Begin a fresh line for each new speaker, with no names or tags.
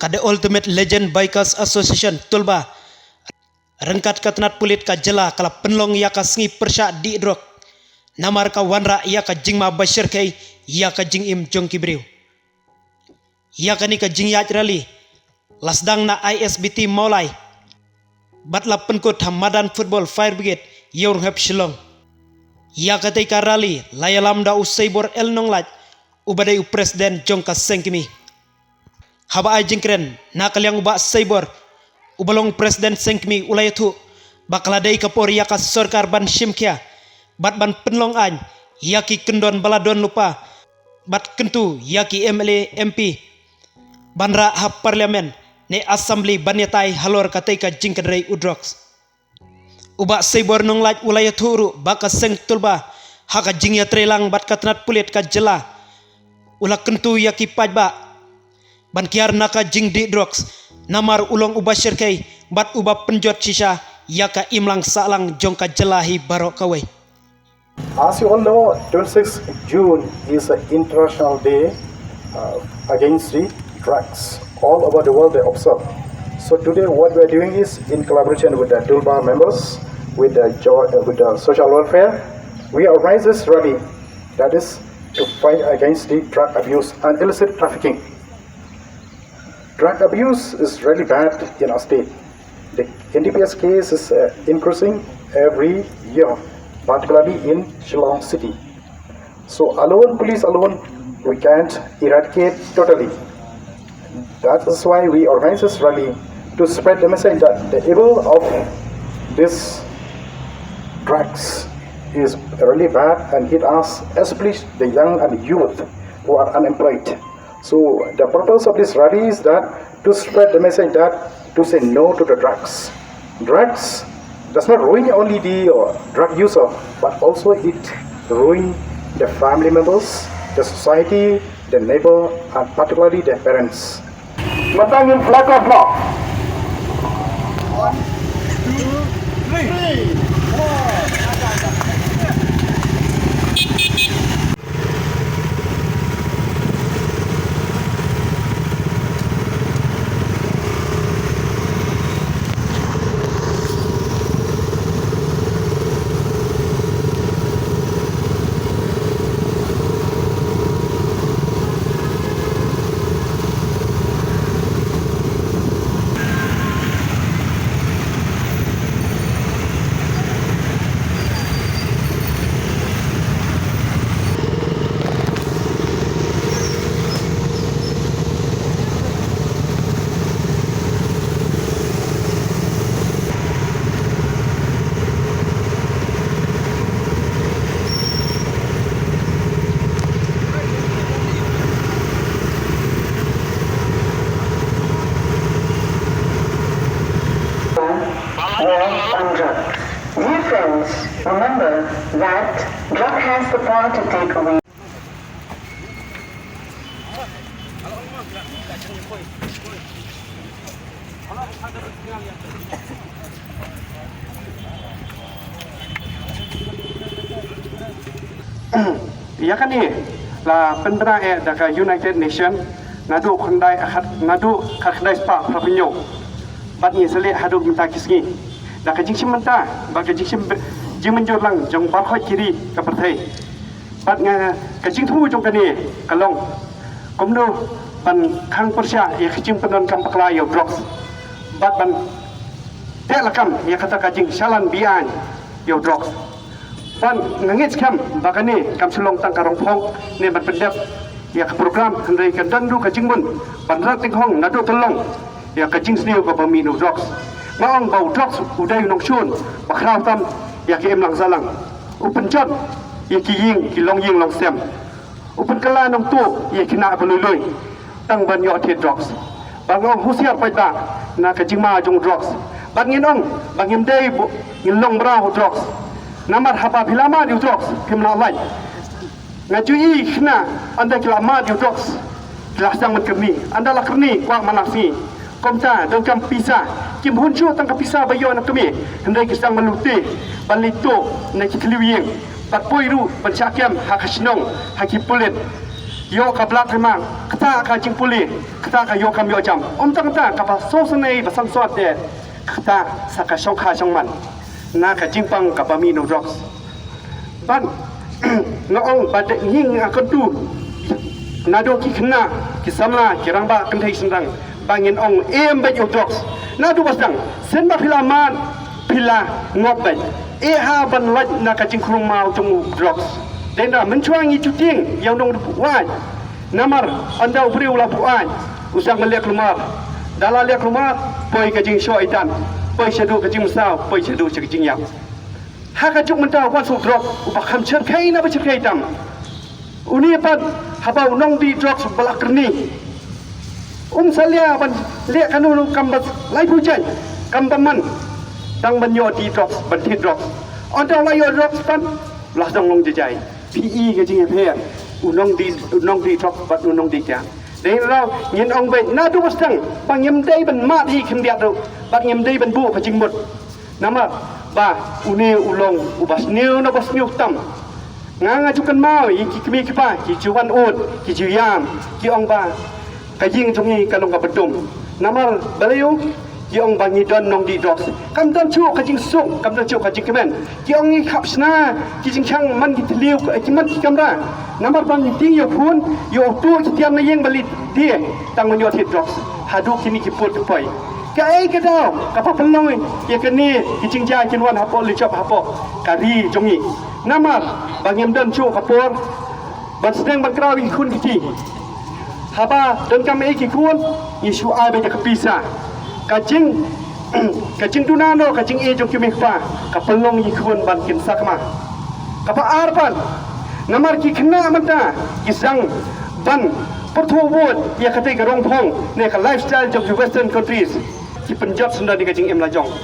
The Ultimate Legend Bikers Association tulba rengkat katnat pulit ka jela kala penlong ya ka sngi persya di drok namar ka wanra ya ka jingma bashir kai ya ka jing im jong kibriu ya ka ni ka jing ya rali lasdang na ISBT Maulai batla penkut Hamadan Football Fire Brigade yor hep shilong ya ka tei ka rali layalam da usai bor el nonglaj ubadai presiden jong ka sengkimi haba ay jingkren nakalyang uba saibor ubalong presiden sengkmi ulayatu bakladai kapor yaka sorkar ban shimkia bat ban penlong an yaki kendon baladon lupa bat kentu yaki MLA MP banra ha parliamen ne assembly banyatai halor katai ka jingkadrei udrox uba saibor nonglaj ulayatu ru baka seng tulba haka jingya trelang bat katnat pulit ka jela ula kentu yaki pajba ban kiar naka jing di drugs namar ulong uba syirkai bat uba penjot sisa yaka imlang salang jongka jelahi barok kawai.
As you all know, 26 June is an international day against the drugs. All over the world they observe. So today what we are doing is in collaboration with the Dulba members, with the social welfare, we organize this rally that is to fight against the drug abuse and illicit trafficking. Drug abuse is really bad in our state. The NDPS case is increasing every year, particularly in Shillong City. So alone, police alone, we can't eradicate totally. That is why we organize this rally to spread the message that the evil of this drugs is really bad and hit us, especially the young and youth who are unemployed. So the purpose of this rally is that to spread the message that to say no to the drugs. Drugs does not ruin only the drug user, but also it ruin the family members, the society, the neighbor, and particularly the parents. Matangin flag of law. 1, 2, 3, 4.
Dear friends, remember that drug has the power to take away.
Ya kan ni la pendera daka United Nation nadu khandai akhat nadu khandai spa propinyo bat ni sele hadu minta kisgi daka jingsim menta baga jingsim jingmenjor lang jong bar khoi kiri ka parthai bat nga ka jingthu jong kani kalong komno ban khang persya ya khijing penon kam pakla yo drugs bat ban te lakam ya kata ka jing salan bian yo drugs ban ngangit kam bagani kam sulong tang karong phong ne ban pendep ya ka program handai ka dandu ka jingmun ban rak ting hong nadu tolong ya ka jing sniu ka bamino drugs maong bau drugs udai nong chun bakrau tam ya ki em lang zalang upen jot ya ki ying ki long ying long sem upen kala nong tu ya ki na belului tang ban yo the drugs bangong husia paita na ka jingma jong drugs bangin ong bangim dei ngin long brau drugs namar haba bilama di drugs kimla lai ngajui khna anda kilama di drugs kelasang menkemi anda la kerni kwang manafi komta dong kam pisa kim hunju tang ka pisa bayo na kemi hendai kisang meluti balito na kitliwing pat poiru panchakyam hakasnong hakipulit yo kablat remang kata ka jing puli kata ka yo kam yo jam tang ta ka pa so sunai ba sang swat de kata saka shong kha shong man na ka jing pang ka pa mi no drugs ban ngong ba de nging a kon tu na do ki khna ki samla ki rang ba kan thai sendang bangin ong em ba yo drugs na do basang sen ba phila man phila ngop ba e ha ban laj na ka jing khrum mau jong drugs den da men chuang yi chu ting yang dong bu wai namar anda ubri ulah bu ai usang meliak lumar dala liak lumar poi ka jing sho itan poi shadu ka jing sao poi shadu ka jing yang ha ka juk mentau wan su drop uba kham cher kai na ba cher kai tam uni pan habau nong di drugs balak kerni salia ban liak kanu kam bas lai pu jan kam taman tang ban yo di drugs ban ti drugs on dau lai yo drugs pan lah dong long jai PE ka jing phe unong di drop bat unong di ja dei rau nyen ong be na du wasang bang yem dei ban ma di khim biat ro bang yem dei ban bu ka jing mut nama ba uni ulong ubas niu na bas niu tam nga chukan mau yi ki kmi ki pa ki chuan ut ki chu yam ki ong ba ka jing chung ni ka long ka bedum nama baliu ki ong bang ni don nong di drop kam dan chu ka jing suk kam dan chu ka jing kemen ki ong ni khap sna ki jing chang man ki tliu ki man ki kam ra nama bang ni ting yo phun yo tu ki tiam na yeng balit dia tang man yo thit drop hadu kini ki put poi ka ai ka dau ka pa peloi ye ka ni ki jing ja kin wan hapo li chop hapo ka ri jong ni nama bang yem dan chu ka por ban sedang ban krau ki kun ki ti haba dan kam ai ki kun isu ai be ka pisa kacing tunano kacing e jong kimi pa kapelong yikun ban kin sakma kapa arpan namar ki khna manta kisang ban portho word ya kate garong phong ne ka lifestyle jong western countries ki punjab sunda di kacing em la jong